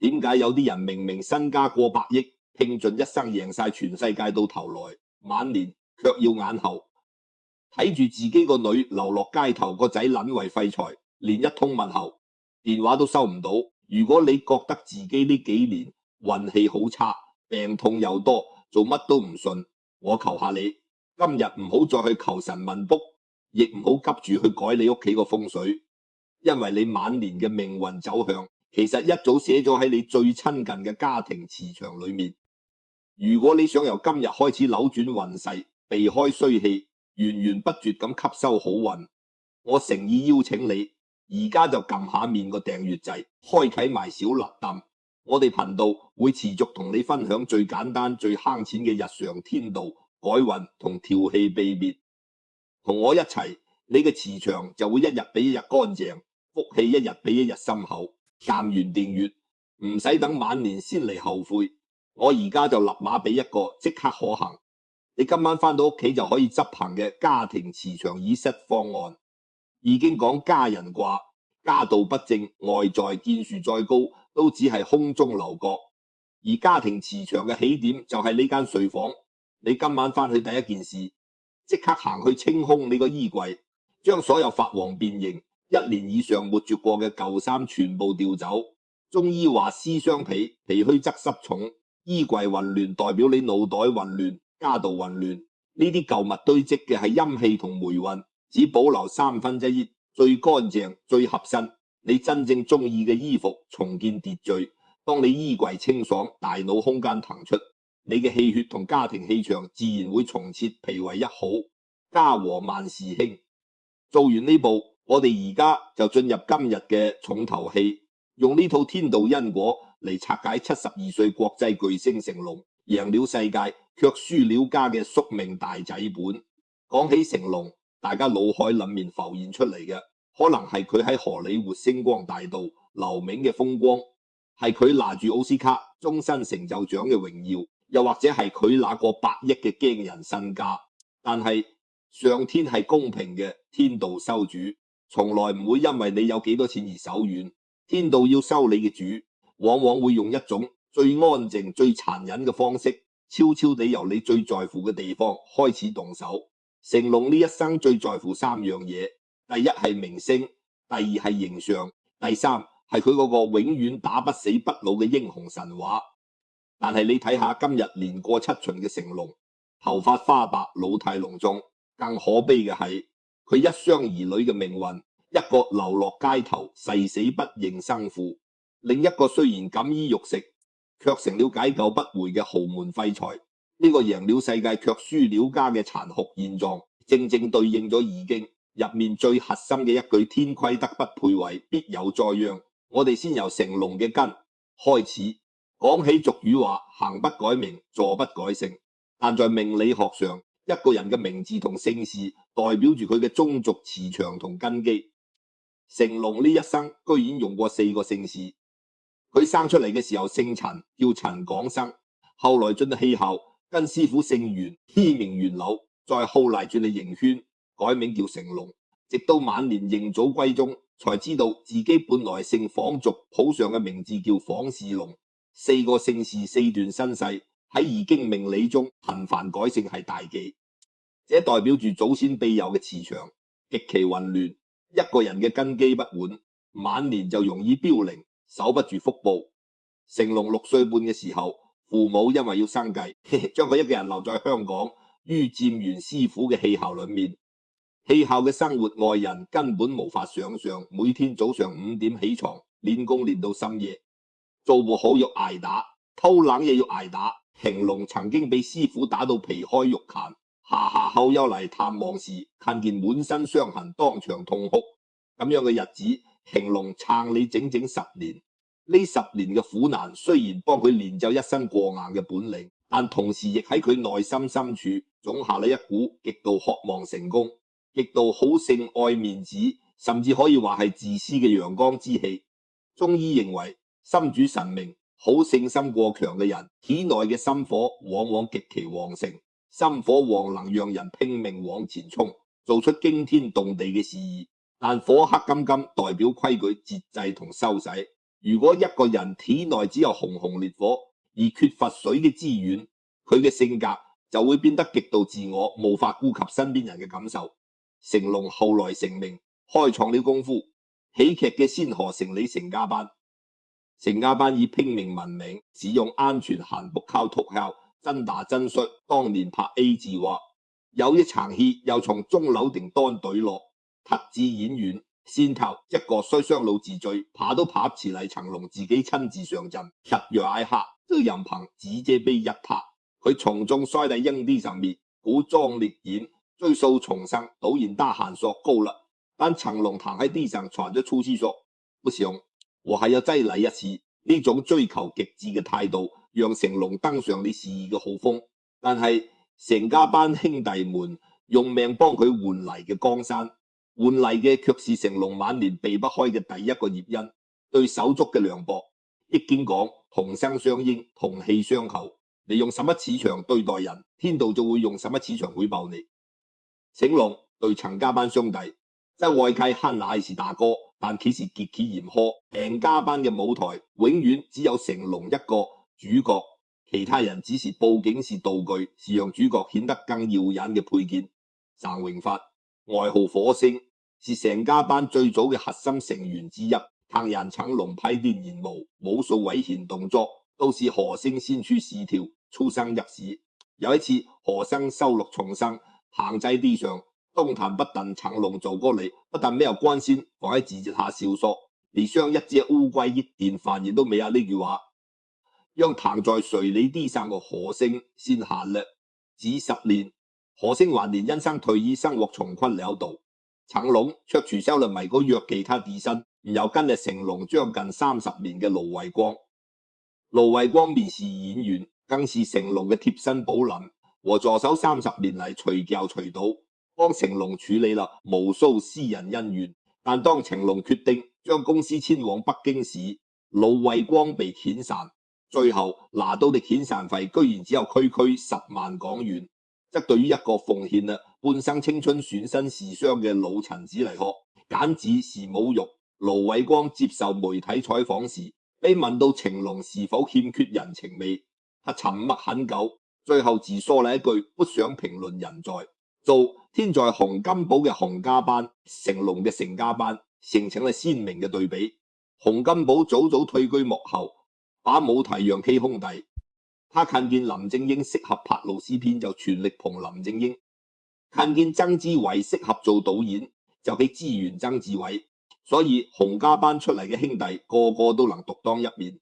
點解有啲人明明身家過百億，拼盡一生贏晒全世界，到頭來晚年卻要眼後，睇住自己個女流落街頭，個仔淪為廢材，連一通問候電話都收唔到。如果你覺得自己呢幾年運氣好差，病痛又多，做乜都唔順，我求下你，今日唔好再去求神問卜，亦唔好急住去改你屋企個風水，因為你晚年嘅命運走向，其實一早寫咗喺你最親近嘅家庭磁場裏面。如果你想由今日開始扭轉運勢，避開衰氣，源源不絕咁吸收好運，我誠意邀請你，而家就撳下面個訂閱掣，開啟埋小鈴鐺。我哋頻道會持續同你分享最簡單、最慳錢嘅日常天道、改運同調氣秘訣。同我一齊，你嘅磁場就會一日比一日乾淨，福氣一日比一日深厚。撳完訂閱，唔使等晚年先嚟後悔。我而家就立馬俾一個即刻可行，你今晚返到屋企就可以執行嘅家庭磁場儀式方案。已經講家人卦，家道不正，外在建樹再高，都只係空中樓閣。而家庭磁場嘅起點就係呢間睡房。你今晚返去第一件事，即刻行去清空你個衣櫃，將所有發黃變形、1年以上沒着過嘅舊衫全部調走。中醫話思傷脾，脾虛則濕重。衣櫃混亂代表你腦袋混亂，家道混亂。呢啲舊物堆積嘅係陰氣同霉運，只保留1/3，最乾淨最合身。你真正中意嘅衣服，重建秩序。當你衣櫃清爽，大腦空間騰出，你嘅氣血同家庭氣場自然會重設，脾為一好，家和萬事興。做完呢步，我哋而家就進入今日嘅重頭戲，用呢套天道因果嚟拆解72歲國際巨星成龍贏了世界卻輸了家嘅宿命大仔本。講起成龍，大家腦海裡面浮現出嚟嘅，可能係佢喺荷里活星光大道留名嘅風光，係佢拿住奧斯卡終身成就獎嘅榮耀，又或者係佢那個100億嘅驚人身家。但係上天係公平嘅，天道收主，從來唔會因為你有幾多錢而手軟。天道要收你嘅主，往往會用一種最安靜、最殘忍嘅方式，悄悄地由你最在乎嘅地方開始動手。成龍呢一生最在乎3樣嘢，第一係名聲，第二係形象，第三係佢嗰個永遠打不死不老嘅英雄神話。但係你睇下今日年過7旬嘅成龍，頭髮花白，老態龍鍾。更可悲嘅係佢一雙兒女嘅命運，一個流落街頭，誓死不認生父；另一個雖然錦衣玉食，卻成了解救不回嘅豪門廢材。呢個贏了世界卻輸了家嘅殘酷現狀，正正對應咗易經入面最核心嘅一句天規德不配位，必有災殃。我哋先由成龍嘅根開始講起。俗語話行不改名，坐不改姓，但在命理學上，一個人嘅名字同姓氏代表住佢嘅宗族磁場同根基。成龍呢一生居然用過4個姓氏。佢生出嚟嘅時候姓陳，叫陳廣生，後來進氣校跟師傅姓袁，批名袁柳，再後來轉嚟營圈，改名叫成龍。直到晚年認祖歸宗，才知道自己本來姓房族，譜上嘅名字叫房士龍。4個姓氏4段身世，喺易經命理中頻繁改姓係大忌，這代表住祖先庇佑嘅磁場極其混亂。一個人嘅根基不穩，晚年就容易凋零，守不住福報。成龍6歲半嘅時候，父母因為要生計，將佢一個人留在香港於占元師傅嘅氣校裏面。氣校嘅生活外人根本無法想象，每天早上5點起床練功練到深夜，做唔好要挨打，偷冷嘢要挨打。成龍曾經被師傅打到皮開肉綻，下後休嚟探望時，看見滿身傷痕，當場痛哭。咁樣嘅日子，成龍撐你整整10年。呢10年嘅苦難，雖然幫佢練就一身過硬嘅本領，但同時亦喺佢內心深處種下了一股極度渴望成功、極度好勝愛面子，甚至可以話係自私嘅陽光之氣。中醫認為，心主神明，好勝心過強嘅人，體內嘅心火往往極其旺盛，心火旺能讓人拼命往前衝，做出驚天動地嘅事業。但火克金金代表規矩、節制同收洗。如果一個人體內只有熊熊烈火，而缺乏水嘅資源，佢嘅性格就會變得極度自我，無法顧及身邊人嘅感受。成龍後來成名，開創了功夫，喜劇嘅先河成立成家班。成家班以拼命聞名，使用安全韓不靠特效，真打真摔。當年拍 A 字話，有一場戲又從鐘樓頂端墜落，特指演員先頭一個摔傷腦自罪，爬都爬唔起嚟，成龍自己親自上陣，吃藥一下，都任憑直接被一拍，佢從中摔在硬地上面，鼓壯烈演，追溯重生。導演大喊說夠了，但成龍躺喺地上喘着粗氣說不行，我還要再來一次。呢種追求極致嘅態度，讓成龍登上了事業嘅好峰。但係成家班兄弟們用命幫佢換嚟嘅江山，換嚟嘅卻是成龍晚年避不開嘅第一個孽因，對手足嘅涼薄。易經講同聲相應，同氣相求。你用什麼磁場對待人，天道就會用什麼磁場回報你。成龍對成家班兄弟，在外界看乃是大哥，但其實極其嚴苛。成家班嘅舞台永遠只有成龍一個主角，其他人只是佈景，是道具，是讓主角顯得更耀眼嘅配件。常榮發外號火星，是成家班最早嘅核心成員之一。唐人成龍拍電影武術危險動作都是何星先出視條，出生入死。有一次何生收錄重生，躺在地上，東談不等成龍走過嚟，不但沒有關心，放喺指節下笑說：你像一隻烏龜，一點反應都沒有。呢句話讓躺在水裏地上嘅何星先喊了。幾十年，何星晚年因生退役，生活窮困潦倒，成龍卻取消了每個月給他底薪，然後跟着成龍將近30年嘅盧偉光。盧偉光面試演員，更是成龍嘅貼身保林和助手，30年嚟隨叫隨到，幫成龍處理了無數私人恩怨。但當成龍決定將公司遷往北京時，盧偉光被遣散，最後拿到的遣散費居然只有區10萬港元，則對於一個奉獻了半生青春損身事傷嘅老臣子嚟說，簡直是侮辱。盧偉光接受媒體採訪時，被問到成龍是否欠缺人情味，他沉默很久，最後只說了一句不想評論人在做。天在洪金寶嘅洪家班，成龍嘅成家班，形成了鮮明嘅對比。洪金寶早早退居幕後，把舞台讓給兄弟。他看見林正英適合拍老師片，就全力捧林正英；看見曾志偉適合做導演，就俾資源曾志偉。所以洪家班出嚟嘅兄弟個個都能獨當一面，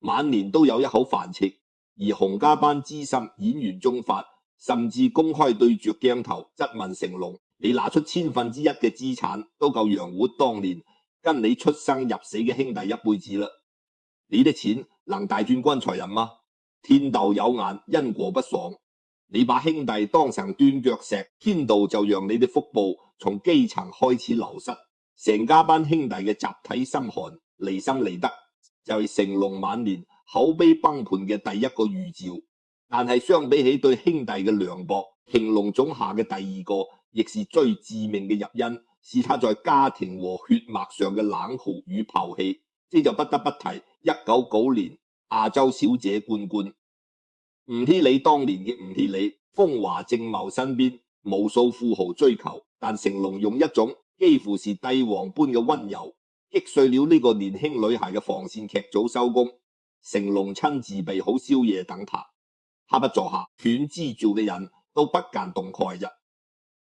晚年都有一口飯吃。而洪家班資深演員中發，甚至公開對住鏡頭質問成龍：你拿出1/1000嘅資產，都夠養活當年跟你出生入死嘅兄弟一輩子啦！你的錢能大轉棺材人嗎？天道有眼，因果不爽。你把兄弟當成斷腳石，天道就讓你的福報從基層開始流失。成家班兄弟嘅集體心寒，離心離德，就係成龍晚年口碑崩盤嘅第一個預兆。但係相比起對兄弟嘅涼薄，平龍種下嘅第二個，亦是最致命嘅入因，是他在家庭和血脈上嘅冷酷與拋棄。這就不得不提1990年亞洲小姐冠軍吳鐵梨。當年嘅吳鐵梨風華正茂身邊，無數富豪追求，但成龍用一種幾乎是帝王般嘅溫柔，擊碎了呢個年輕女孩嘅防線。劇組收工，成龍親自備好宵夜等她，他不坐下，全知照嘅人都不敢動筷子。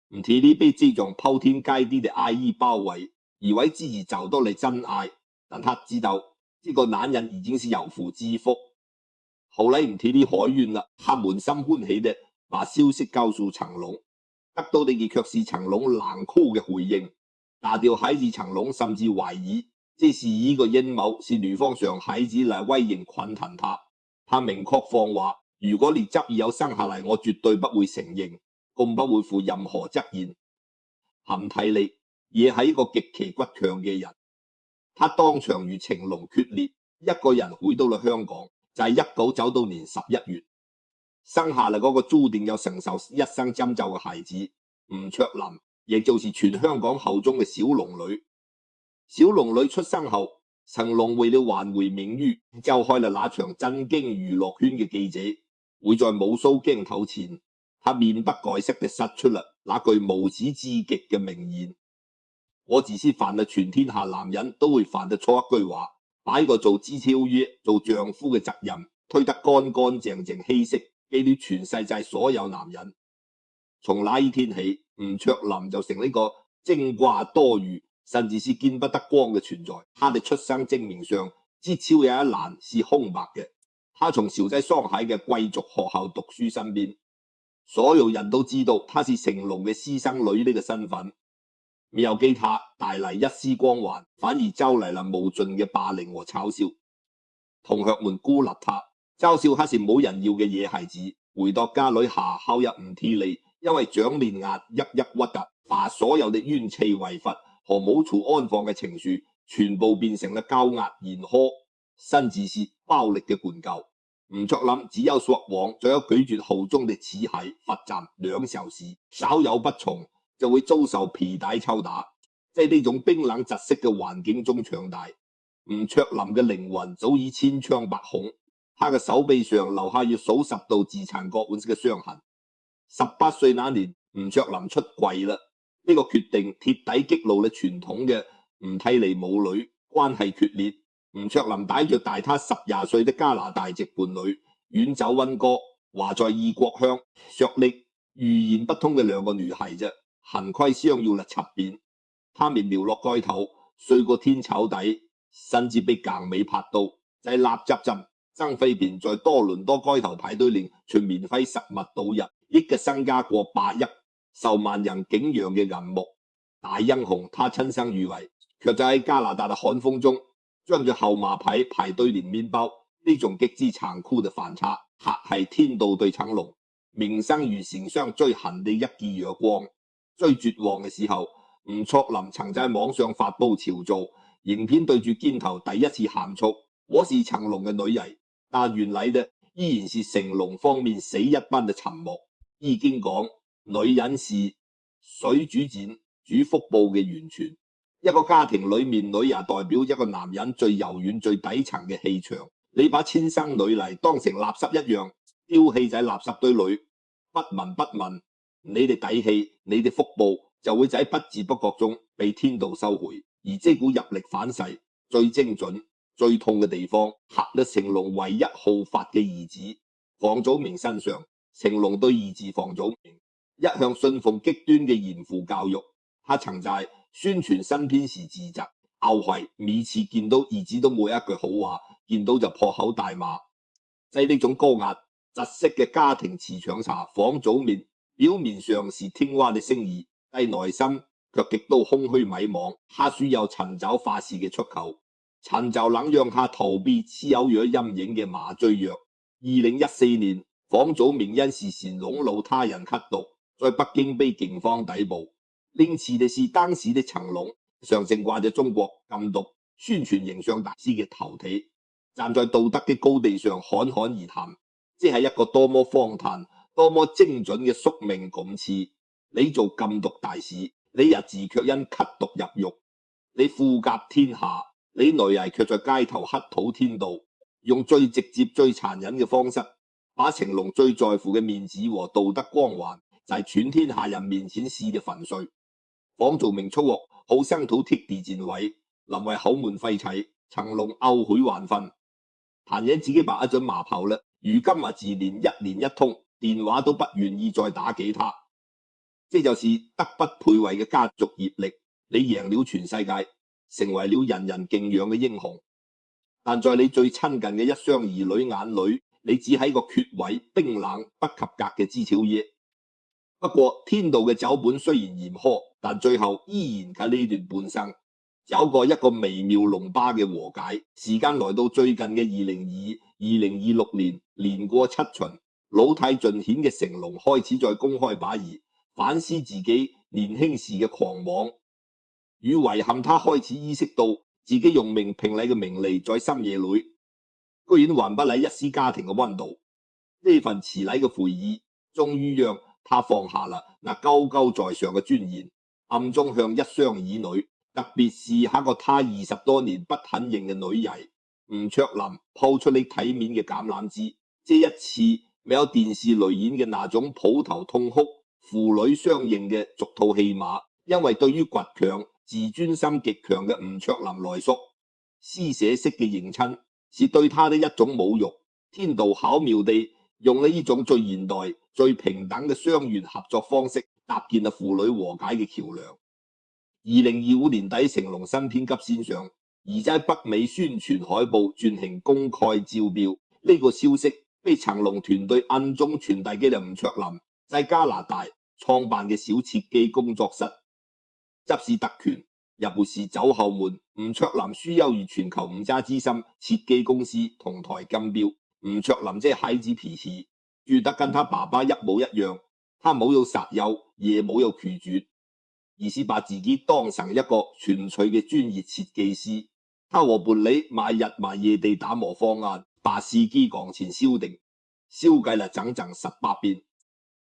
吳鐵梨被這種鋪天蓋地嘅愛意包圍，以為自己找到了真愛，但他知道這個男人已經是有婦之夫。後來吳鐵梨懷孕了，他滿心歡喜的把消息告訴成龍，得到的亦卻是成龍冷酷嘅回應。打掉孩子，成龍甚至懷疑這是一個陰謀，是女方想孩子來威刑困騰他。他明確放話：如果你執意有生下來，我絕對不會承認，更不會負任何責任。含體力也係一個極其倔強嘅人，他當場與成龍決裂，一個人回到了香港，就係1990年11月，生下嚟嗰個注定要承受一生針咒嘅孩子吳卓林，亦就是全香港口中嘅小龍女。小龍女出生後，成龍為了挽回名譽，召開了那場震驚娛樂圈嘅記者會，在無數鏡頭前，他面不改色地說出了那句無恥至極嘅名言：我只是犯了全天下男人都會犯得錯一句話，把一個做支超越做丈夫嘅責任推得乾乾淨淨稀釋，寄予全世界所有男人。從那一天起，吳卓林就成呢個精掛多餘，甚至是見不得光嘅存在。他的出生證明上至少有一欄是空白嘅。他從韶濟桑海嘅貴族學校讀書身邊，所有人都知道他是成龍嘅私生女呢個身份，沒有給他帶來一絲光環，反而招來了無盡嘅霸凌和嘲笑。同學們孤立他，嘲笑他是冇人要嘅野孩子。回到家裏下校入吳鐵利，因為長年壓一鬱突，把所有的怨氣違罰和冇處安放嘅情緒，全部變成了高壓嚴苛，甚至是暴力嘅灌救。吳卓林只有說謊，再有拒絕號中的恥械罰站2小時，稍有不從就會遭受皮帶抽打。在呢種冰冷窒息嘅環境中長大，吳卓林嘅靈魂早已千瘡百孔，他嘅手臂上留下要數10道自殘割腕式嘅傷痕。18歲那年，吳卓林出櫃啦，呢個決定徹底激怒了傳統嘅吳娣莉母女關係決裂。吳卓林帶着大他10廿歲的加拿大籍伴侶遠走溫哥華，在異國鄉削力語言不通嘅2個女孩子幸虧相要了7遍，他們寥落街頭，睡過天草底，甚至被更尾拍到，在立雜陣曾飛便在多倫多街頭排隊練隨免費食物度日，億嘅身家過8億，受萬人敬仰嘅銀幕大英雄，他親身遇為，卻就喺加拿大嘅寒風中將住後馬牌排隊練麵包，呢種極之殘酷嘅反差，嚇係天道對成龍名聲如成雙最恨的一記陽光。最絕望嘅時候，吳卓林曾在網上發布潮造影片，對住鏡頭第一次喊出我是成龍嘅女兒，但原來的依然是成龍方面死一般嘅沉默。已經講女人是水煮剪煮福報嘅完全，一個家庭裏面女也代表一個男人最柔軟最底層嘅氣場。你把親生女嚟當成垃圾一樣丟棄在垃圾堆裏，不聞不問，你哋底氣你哋福報就會在不知不覺中被天道收回。而這股入力反噬最精準最痛嘅地方，嚇得成龍唯一好發嘅兒子房祖名身上。成龍對兒子房祖名一向信奉極端嘅嚴父教育，他曾在宣傳新片時自責懊悔，每次見到兒子都冇一句好話，見到就破口大罵。在呢種高壓窒息嘅家庭磁場下，房祖名表面上是聽話的聲兒，但內心卻極度空虛迷茫。他需要尋找發洩嘅出口，尋找能讓他逃避持有藥陰影嘅麻醉藥。2014年，房祖名因事前籠絡他人吸毒，在北京被警方逮捕。令此的是當時的成龍常盛掛着中國禁毒宣傳形象大師嘅頭體，站在道德嘅高地上侃侃而談，即係一個多麼荒誕多麼精準嘅宿命諷刺。你做禁毒大使，你日子卻因吸毒入獄，你富甲天下，你女兒卻在街頭乞討天道，用最直接最殘忍嘅方式把成龍最在乎嘅面子和道德光環在全天下人面前撕得粉碎。房祖名出獄好生土貼地戰位，臨為口門廢柴，成龍懊悔萬分，坦言自己把一準麻炮啦，如今啊自連1年1通電話都不願意再打給他。這就是德不配位嘅家族業力，你贏了全世界，成為了人人敬仰嘅英雄，但在你最親近嘅一雙兒女眼裏，你只係個缺位冰冷不及格嘅支超嘢。不過天道嘅走本雖然嚴苛，但最後依然喺呢段半生有過一個微妙濃巴嘅和解。時間來到最近嘅2026年，年過7旬，老態盡顯嘅成龍開始在公開把兒反思自己年輕時嘅狂妄與遺憾。他開始意識到自己用命聘禮嘅名利在深夜裏居然還不嚟一絲家庭嘅溫度。呢份慈禮嘅悔意終於讓他放下了那高高在上嘅尊嚴，暗中向一雙兒女特別是那個他20多年不肯認嘅女兒吳卓琳拋出你體面嘅橄欖枝，這一次沒有電視裏演嘅那種抱頭痛哭、父女相認嘅俗套戲碼，因為對於倔強、自尊心極強嘅吳卓琳來說，施捨式嘅認親是對他的一種侮辱。天道巧妙地用呢種最現代、最平等嘅雙元合作方式，搭建了父女和解嘅橋梁。2025年底，成龍新片急先上，而在北美宣傳海報進行公開招標。呢個消息被成龍團隊暗中傳遞給了吳卓琳在加拿大創辦嘅小設計工作室，執事特權也不是走後門。吳卓琳需要與全球5家資深設計公司同台競標。吳卓琳這孩子脾氣住得跟他爸爸一模一樣，他冇有撒嬌，也冇有拒絕，而是把自己當成一個純粹嘅專業設計師。他和伴侶買日買夜地打磨方案，把司機鋼琴燒定，燒計了整整18遍。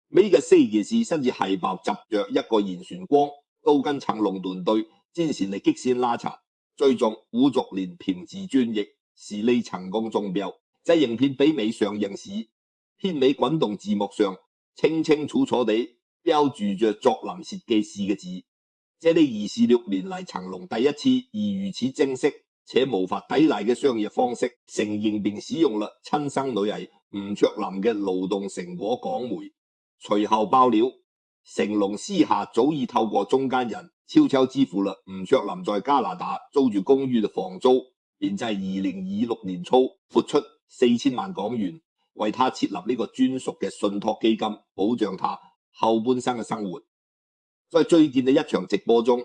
每個4件事甚至係爆執着一個嚴旋光，都跟成龍團隊戰線嚟激線拉扯，最終胡作連憑自專業，順利成功中標。在影片北美上映時，片尾滾動字幕上清清楚楚地標注着卓琳設計師嘅字。這裡26年嚟成龍第一次以如此正式且無法抵賴嘅商業方式承認並使用了親生女兒吳卓琳嘅勞動成果港媒。隨後爆料，成龍私下早已透過中間人悄悄支付了吳卓琳在加拿大租住公寓嘅房租，並在2026年初撥出4000萬港元為他設立呢個專屬嘅信託基金，保障他後半生嘅生活。在最近嘅一場直播中，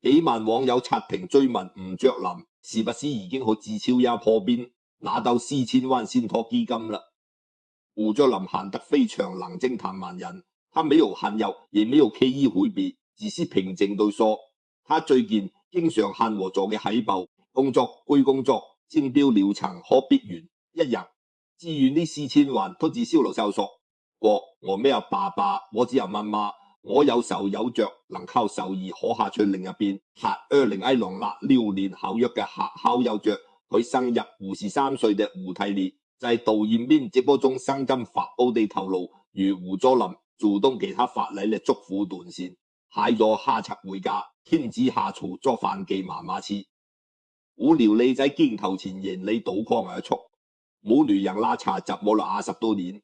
幾萬網友刷屏追問吳卓琳是不是已經和自超也破邊，拿到4000萬信託基金了。吳卓琳喊得非常冷靜坦萬人，他沒有喊有，也沒有刻意迴避，只是平靜對說，他最近經常看我做嘅海報，工作歸工作，競標流程可必完一樣。至於呢4000萬，都只銷路銷售。我沒有爸爸，我只有媽媽。我有手有腳，能靠手藝可下去另一邊。2016年合約嘅好友着佢生日53歲嘅胡提烈，在導演面直播中生根發佈地透露，如胡卓琳主動給他發來了祝福短信，還有下冊回家，親自下廚做飯給媽媽吃。胡聊利在鏡頭前眼淚倒眶而出，母女人拉扯折磨了20多年，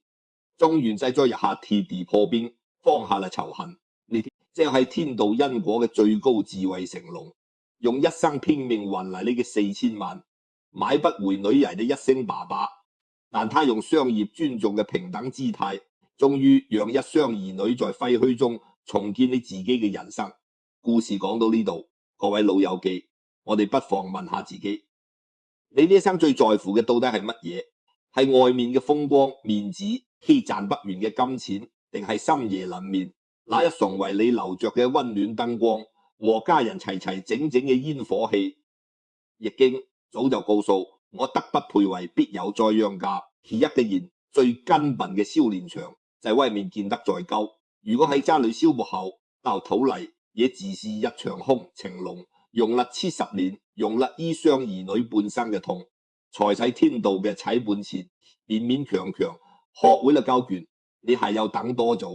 終於在這一下鐵地破冰，放下了仇恨。呢啲即係天道因果嘅最高智慧。成龍用一生拼命換嚟呢個4000萬，買不回女兒的一聲爸爸，但他用商業尊重嘅平等姿態，終於讓一雙兒女在廢墟中重建你自己嘅人生。故事講到呢度，各位老友記，我哋不妨問下自己，你呢一生最在乎嘅到底係乜嘢？係外面嘅風光、面子、稀賺不完嘅金錢，定係深夜冷面？那一床為你留着嘅溫暖燈光，和家人齊齊整整嘅煙火氣？易經早就告訴我，德不配位，必有災殃家。而一個人最根本嘅修煉場，在外面建得再高，如果喺家裏修不好，到頭嚟也只是一場空。成龍用了70年，用了一雙兒女半生嘅痛，才使天道嘅踩本錢，勉勉強強學會了交拳。你係有等多早？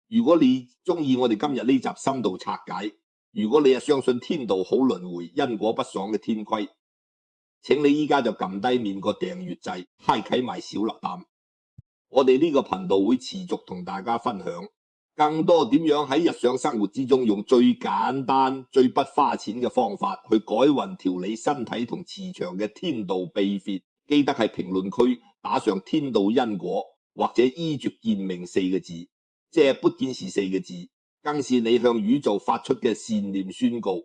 如果你中意我哋今日呢集深度拆解，如果你係相信天道好輪迴、因果不爽嘅天規，請你依家就撳低面個訂閱掣，開啟埋小鈴鐺。我哋呢個頻道會持續同大家分享更多點樣喺日常生活之中用最簡單、最不花錢嘅方法去改運調理身體同磁場嘅天道秘訣。記得喺評論區打上天道因果或者依著見命4個字。這不僅是4個字，更是你向宇宙發出嘅善念宣告。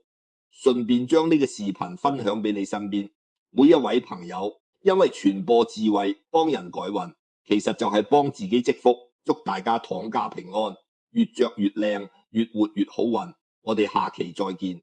順便將呢個視頻分享俾你身邊每一位朋友，因為傳播智慧幫人改運，其實就係幫自己積福。祝大家躺家平安，越着越靚，越活越好運。我哋下期再見。